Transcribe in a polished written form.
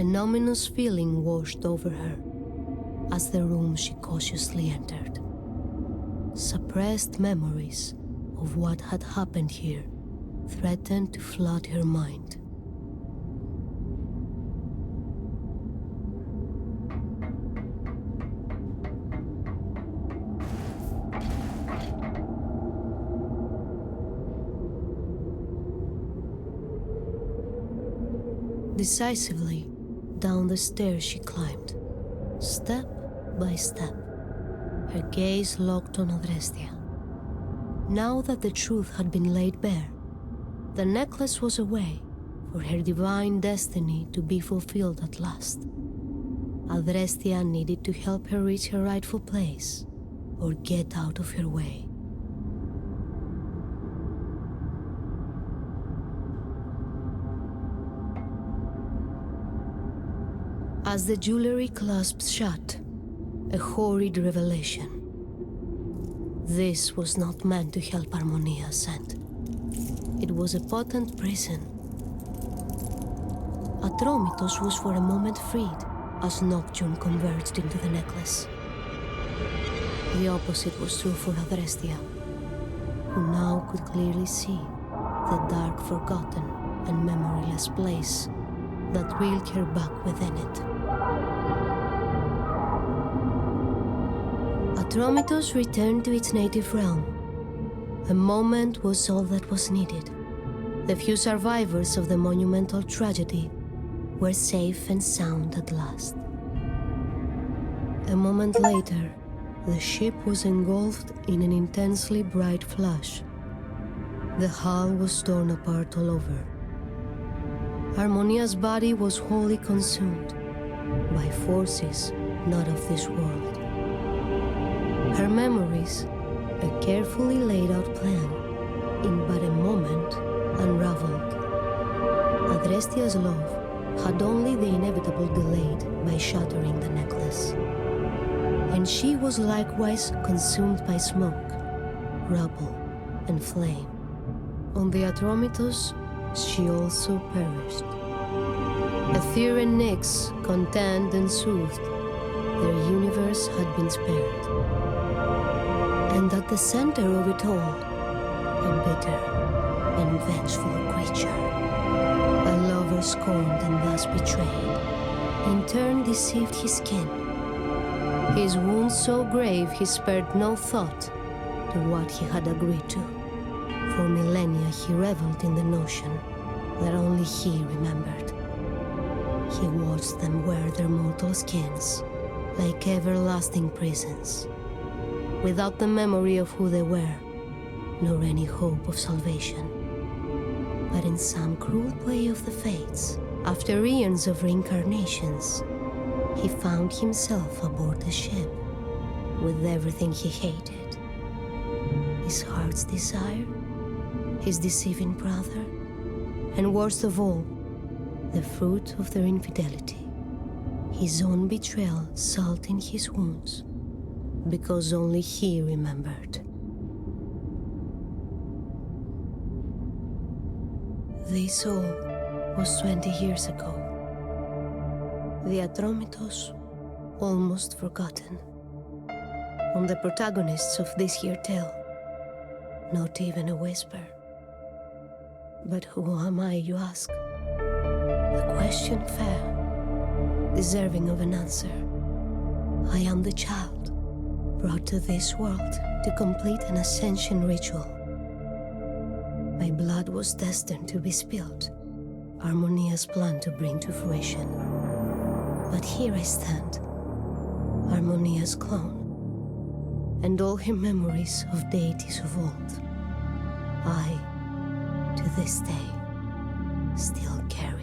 An ominous feeling washed over her as the room she cautiously entered. Suppressed memories of what had happened here threatened to flood her mind. Decisively, down the stairs she climbed, step by step, her gaze locked on Adrestia. Now that the truth had been laid bare, the necklace was a way for her divine destiny to be fulfilled at last. Adrestia needed to help her reach her rightful place or get out of her way. As the jewelry clasps shut, a horrid revelation. This was not meant to help Harmonia ascend. It was a potent prison. Atromitos was for a moment freed as Nocturne converged into the necklace. The opposite was true for Adrestia, who now could clearly see the dark, forgotten, and memoryless place that reeled her back within it. Atromitos returned to its native realm. A moment was all that was needed. The few survivors of the monumental tragedy were safe and sound at last. A moment later, the ship was engulfed in an intensely bright flash. The hull was torn apart all over. Harmonia's body was wholly consumed by forces not of this world. Her memories, a carefully laid out plan, in but a moment unraveled. Adrestia's love had only the inevitable delayed by shattering the necklace. And she was likewise consumed by smoke, rubble, and flame. On the Atromitos, she also perished. Aether and Nyx, content and soothed, their universe had been spared. And at the center of it all, a bitter and vengeful creature, a lover scorned and thus betrayed, in turn deceived his kin. His wounds so grave he spared no thought to what he had agreed to. For millennia he reveled in the notion that only he remembered. He watched them wear their mortal skins like everlasting prisons, without the memory of who they were, nor any hope of salvation. But in some cruel play of the fates, after eons of reincarnations, he found himself aboard the ship with everything he hated. His heart's desire, his deceiving brother, and worst of all, the fruit of their infidelity, his own betrayal salting his wounds, because only he remembered. This all was 20 years ago. The Atromitos almost forgotten. On the protagonists of this here tale, not even a whisper. But who am I, you ask? A question fair, deserving of an answer. I am the child, brought to this world to complete an ascension ritual. My blood was destined to be spilled, Harmonia's plan to bring to fruition. But here I stand, Harmonia's clone, and all her memories of deities of old, I, to this day, still carry.